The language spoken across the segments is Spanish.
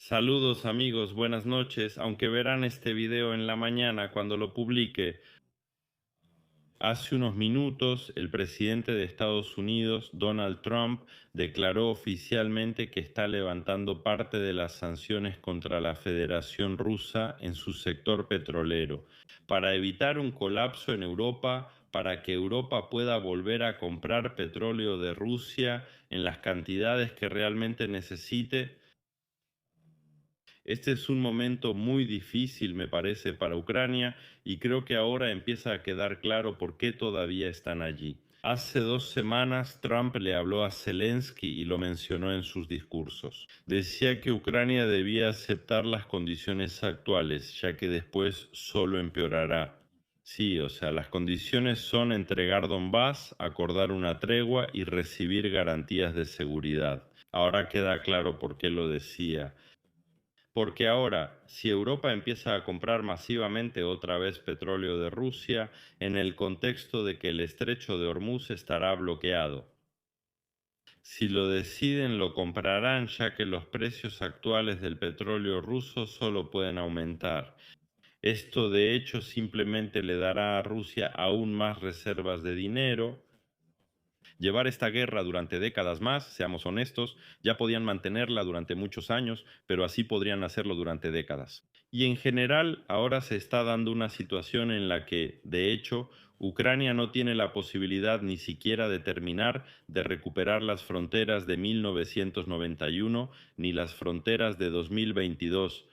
Saludos amigos, buenas noches. Aunque verán este video en la mañana cuando lo publique, hace unos minutos el presidente de Estados Unidos, Donald Trump, declaró oficialmente que está levantando parte de las sanciones contra la Federación Rusa en su sector petrolero, para evitar un colapso en Europa, para que Europa pueda volver a comprar petróleo de Rusia en las cantidades que realmente necesite. Este es un momento muy difícil, me parece, para Ucrania y creo que ahora empieza a quedar claro por qué todavía están allí. Hace 2 semanas Trump le habló a Zelensky y lo mencionó en sus discursos. Decía que Ucrania debía aceptar las condiciones actuales, ya que después solo empeorará. Sí, o sea, las condiciones son entregar Donbass, acordar una tregua y recibir garantías de seguridad. Ahora queda claro por qué lo decía. Porque ahora, si Europa empieza a comprar masivamente otra vez petróleo de Rusia, en el contexto de que el estrecho de Hormuz estará bloqueado. Si lo deciden, lo comprarán ya que los precios actuales del petróleo ruso solo pueden aumentar. Esto de hecho simplemente le dará a Rusia aún más reservas de dinero. Llevar esta guerra durante décadas más, seamos honestos, ya podían mantenerla durante muchos años, pero así podrían hacerlo durante décadas. Y en general, ahora se está dando una situación en la que, de hecho, Ucrania no tiene la posibilidad ni siquiera de terminar de recuperar las fronteras de 1991 ni las fronteras de 2022.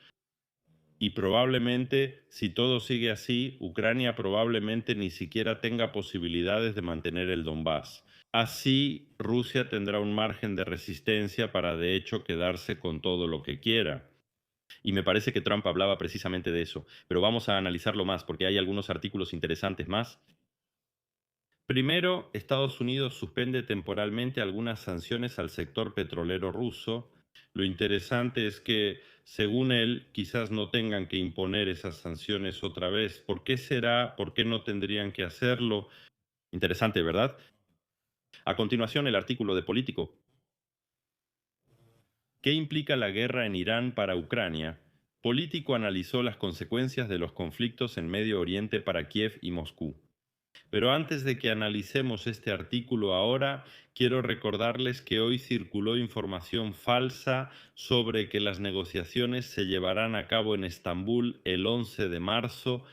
Y probablemente, si todo sigue así, Ucrania probablemente ni siquiera tenga posibilidades de mantener el Donbass. Así, Rusia tendrá un margen de resistencia para de hecho quedarse con todo lo que quiera. Y me parece que Trump hablaba precisamente de eso, pero vamos a analizarlo más porque hay algunos artículos interesantes más. Primero, Estados Unidos suspende temporalmente algunas sanciones al sector petrolero ruso. Lo interesante es que, según él, quizás no tengan que imponer esas sanciones otra vez. ¿Por qué será? ¿Por qué no tendrían que hacerlo? Interesante, ¿verdad? A continuación, el artículo de Político. ¿Qué implica la guerra en Irán para Ucrania? Político analizó las consecuencias de los conflictos en Medio Oriente para Kiev y Moscú. Pero antes de que analicemos este artículo ahora, quiero recordarles que hoy circuló información falsa sobre que las negociaciones se llevarán a cabo en Estambul el 11 de marzo.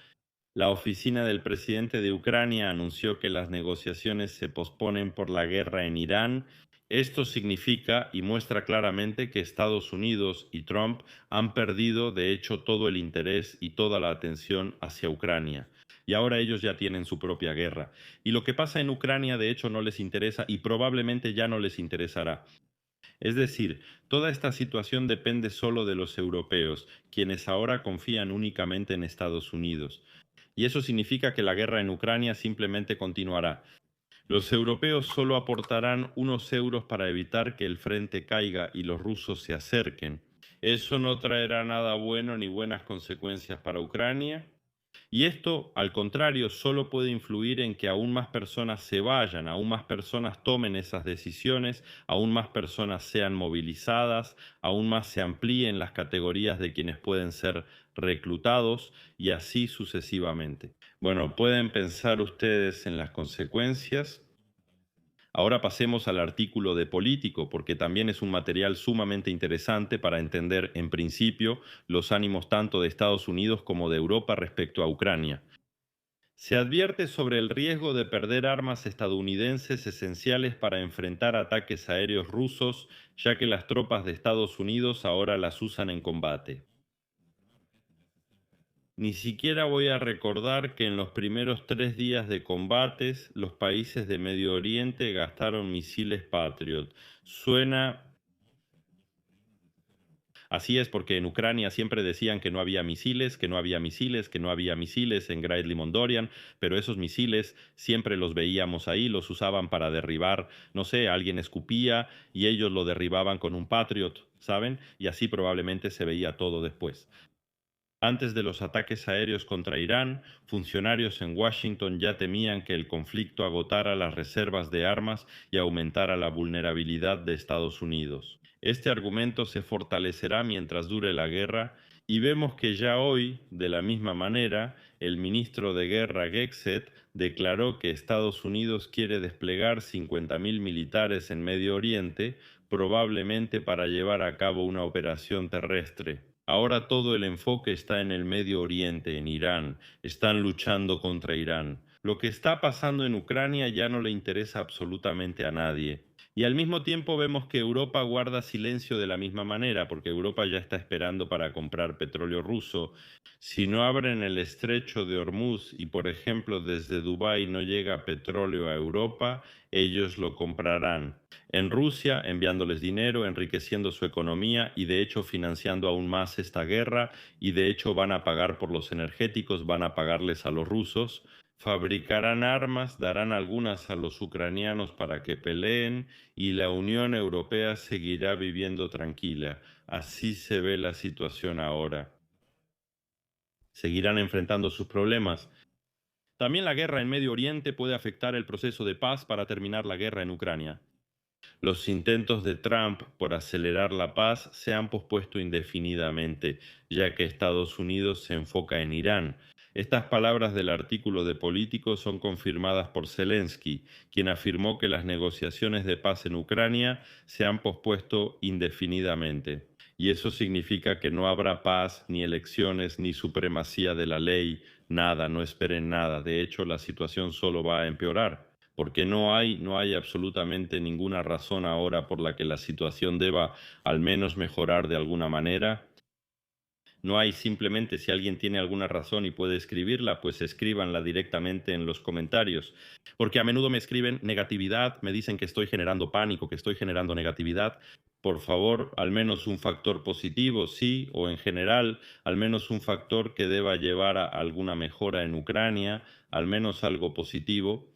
La oficina del presidente de Ucrania anunció que las negociaciones se posponen por la guerra en Irán. Esto significa y muestra claramente que Estados Unidos y Trump han perdido, de hecho, todo el interés y toda la atención hacia Ucrania. Y ahora ellos ya tienen su propia guerra. Y lo que pasa en Ucrania, de hecho, no les interesa y probablemente ya no les interesará. Es decir, toda esta situación depende solo de los europeos, quienes ahora confían únicamente en Estados Unidos. Y eso significa que la guerra en Ucrania simplemente continuará. Los europeos solo aportarán unos euros para evitar que el frente caiga y los rusos se acerquen. Eso no traerá nada bueno ni buenas consecuencias para Ucrania. Y esto, al contrario, solo puede influir en que aún más personas se vayan, aún más personas tomen esas decisiones, aún más personas sean movilizadas, aún más se amplíen las categorías de quienes pueden ser reclutados y así sucesivamente. Bueno, pueden pensar ustedes en las consecuencias. Ahora pasemos al artículo de Político, porque también es un material sumamente interesante para entender, en principio, los ánimos tanto de Estados Unidos como de Europa respecto a Ucrania. Se advierte sobre el riesgo de perder armas estadounidenses esenciales para enfrentar ataques aéreos rusos, ya que las tropas de Estados Unidos ahora las usan en combate. Ni siquiera voy a recordar que en los primeros 3 días de combates los países de Medio Oriente gastaron misiles Patriot. Suena. Así es porque en Ucrania siempre decían que no había misiles, que no había misiles, que no había misiles en Greatly Mondorian, pero esos misiles siempre los veíamos ahí, los usaban para derribar, no sé, alguien escupía y ellos lo derribaban con un Patriot, ¿saben? Y así probablemente se veía todo después. Antes de los ataques aéreos contra Irán, funcionarios en Washington ya temían que el conflicto agotara las reservas de armas y aumentara la vulnerabilidad de Estados Unidos. Este argumento se fortalecerá mientras dure la guerra y vemos que ya hoy, de la misma manera, el ministro de Guerra Gexet declaró que Estados Unidos quiere desplegar 50.000 militares en Medio Oriente, probablemente para llevar a cabo una operación terrestre. Ahora todo el enfoque está en el Medio Oriente, en Irán. Están luchando contra Irán. Lo que está pasando en Ucrania ya no le interesa absolutamente a nadie. Y al mismo tiempo vemos que Europa guarda silencio de la misma manera, porque Europa ya está esperando para comprar petróleo ruso. Si no abren el estrecho de Hormuz y, por ejemplo, desde Dubái no llega petróleo a Europa, ellos lo comprarán. En Rusia, enviándoles dinero, enriqueciendo su economía y de hecho financiando aún más esta guerra, y de hecho van a pagar por los energéticos, van a pagarles a los rusos. Fabricarán armas, darán algunas a los ucranianos para que peleen y la Unión Europea seguirá viviendo tranquila. Así se ve la situación ahora. Seguirán enfrentando sus problemas. También la guerra en Medio Oriente puede afectar el proceso de paz para terminar la guerra en Ucrania. Los intentos de Trump por acelerar la paz se han pospuesto indefinidamente, ya que Estados Unidos se enfoca en Irán. Estas palabras del artículo de Político son confirmadas por Zelensky, quien afirmó que las negociaciones de paz en Ucrania se han pospuesto indefinidamente. Y eso significa que no habrá paz, ni elecciones, ni supremacía de la ley, nada, no esperen nada. De hecho, la situación solo va a empeorar porque no hay absolutamente ninguna razón ahora por la que la situación deba al menos mejorar de alguna manera. No hay simplemente si alguien tiene alguna razón y puede escribirla, pues escríbanla directamente en los comentarios. Porque a menudo me escriben negatividad, me dicen que estoy generando pánico, que estoy generando negatividad. Por favor, al menos un factor positivo, sí, o en general, al menos un factor que deba llevar a alguna mejora en Ucrania, al menos algo positivo.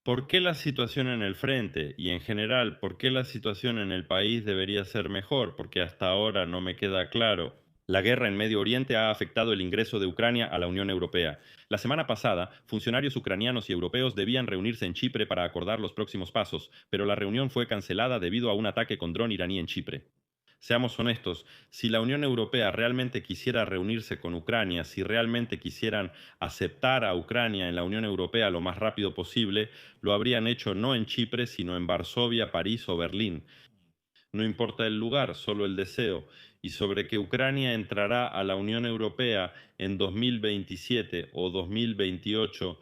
¿Por qué la situación en el frente y en general, por qué la situación en el país debería ser mejor? Porque hasta ahora no me queda claro. La guerra en Medio Oriente ha afectado el ingreso de Ucrania a la Unión Europea. La semana pasada, funcionarios ucranianos y europeos debían reunirse en Chipre para acordar los próximos pasos, pero la reunión fue cancelada debido a un ataque con dron iraní en Chipre. Seamos honestos, si la Unión Europea realmente quisiera reunirse con Ucrania, si realmente quisieran aceptar a Ucrania en la Unión Europea lo más rápido posible, lo habrían hecho no en Chipre, sino en Varsovia, París o Berlín. No importa el lugar, solo el deseo. Y sobre que Ucrania entrará a la Unión Europea en 2027 o 2028,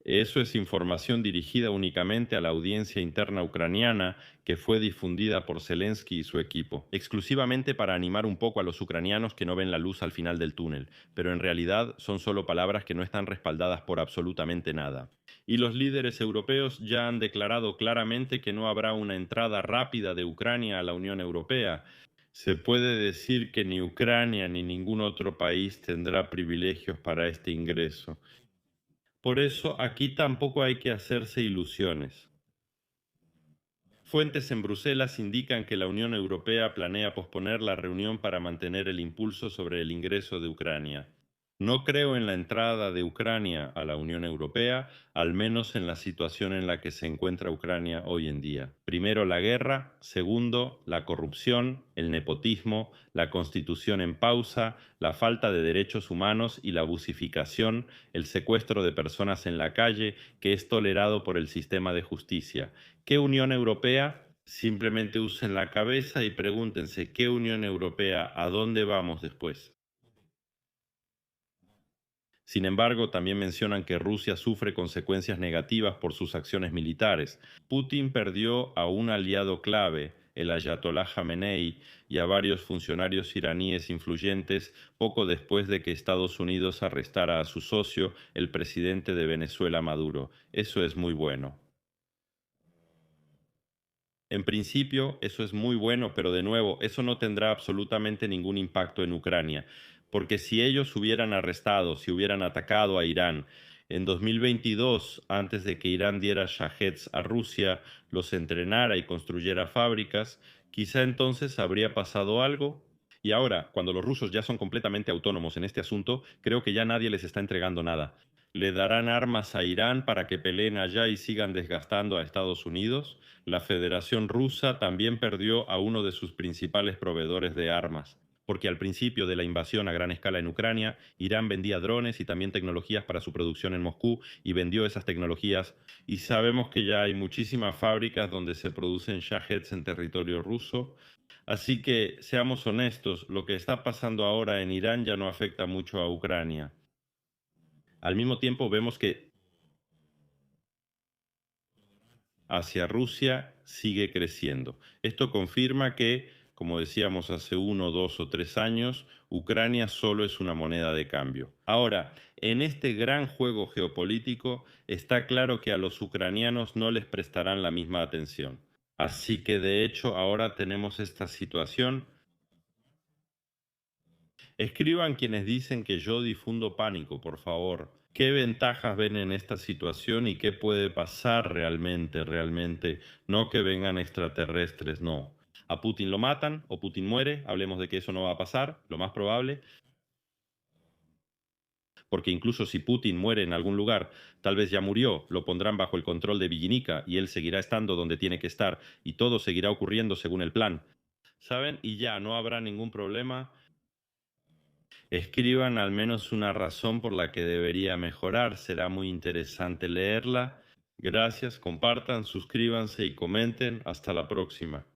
eso es información dirigida únicamente a la audiencia interna ucraniana que fue difundida por Zelensky y su equipo, exclusivamente para animar un poco a los ucranianos que no ven la luz al final del túnel, pero en realidad son solo palabras que no están respaldadas por absolutamente nada. Y los líderes europeos ya han declarado claramente que no habrá una entrada rápida de Ucrania a la Unión Europea. Se puede decir que ni Ucrania ni ningún otro país tendrá privilegios para este ingreso. Por eso aquí tampoco hay que hacerse ilusiones. Fuentes en Bruselas indican que la Unión Europea planea posponer la reunión para mantener el impulso sobre el ingreso de Ucrania. No creo en la entrada de Ucrania a la Unión Europea, al menos en la situación en la que se encuentra Ucrania hoy en día. Primero, la guerra; segundo, la corrupción, el nepotismo, la constitución en pausa, la falta de derechos humanos y la busificación, el secuestro de personas en la calle, que es tolerado por el sistema de justicia. ¿Qué Unión Europea? Simplemente usen la cabeza y pregúntense, ¿qué Unión Europea? ¿A dónde vamos después? Sin embargo, también mencionan que Rusia sufre consecuencias negativas por sus acciones militares. Putin perdió a un aliado clave, el ayatolá Jamenei, y a varios funcionarios iraníes influyentes poco después de que Estados Unidos arrestara a su socio, el presidente de Venezuela, Maduro. Eso es muy bueno. En principio, eso es muy bueno, pero de nuevo, eso no tendrá absolutamente ningún impacto en Ucrania, porque si ellos hubieran arrestado, si hubieran atacado a Irán en 2022, antes de que Irán diera Shaheds a Rusia, los entrenara y construyera fábricas, quizá entonces habría pasado algo. Y ahora, cuando los rusos ya son completamente autónomos en este asunto, creo que ya nadie les está entregando nada. ¿Le darán armas a Irán para que peleen allá y sigan desgastando a Estados Unidos? La Federación Rusa también perdió a uno de sus principales proveedores de armas, porque al principio de la invasión a gran escala en Ucrania, Irán vendía drones y también tecnologías para su producción en Moscú y vendió esas tecnologías. Y sabemos que ya hay muchísimas fábricas donde se producen Shaheds en territorio ruso. Así que, seamos honestos, lo que está pasando ahora en Irán ya no afecta mucho a Ucrania. Al mismo tiempo vemos que hacia Rusia sigue creciendo. Esto confirma que, como decíamos hace 1, 2 o 3 años, Ucrania solo es una moneda de cambio. Ahora, en este gran juego geopolítico está claro que a los ucranianos no les prestarán la misma atención. Así que de hecho ahora tenemos esta situación. Escriban quienes dicen que yo difundo pánico, por favor. ¿Qué ventajas ven en esta situación y qué puede pasar realmente? No que vengan extraterrestres, no. A Putin lo matan o Putin muere, hablemos de que eso no va a pasar, lo más probable, porque incluso si Putin muere en algún lugar, tal vez ya murió, lo pondrán bajo el control de Villinica y él seguirá estando donde tiene que estar y todo seguirá ocurriendo según el plan. ¿Saben? Y ya no habrá ningún problema. Escriban al menos una razón por la que debería mejorar. Será muy interesante leerla. Gracias, compartan, suscríbanse y comenten. Hasta la próxima.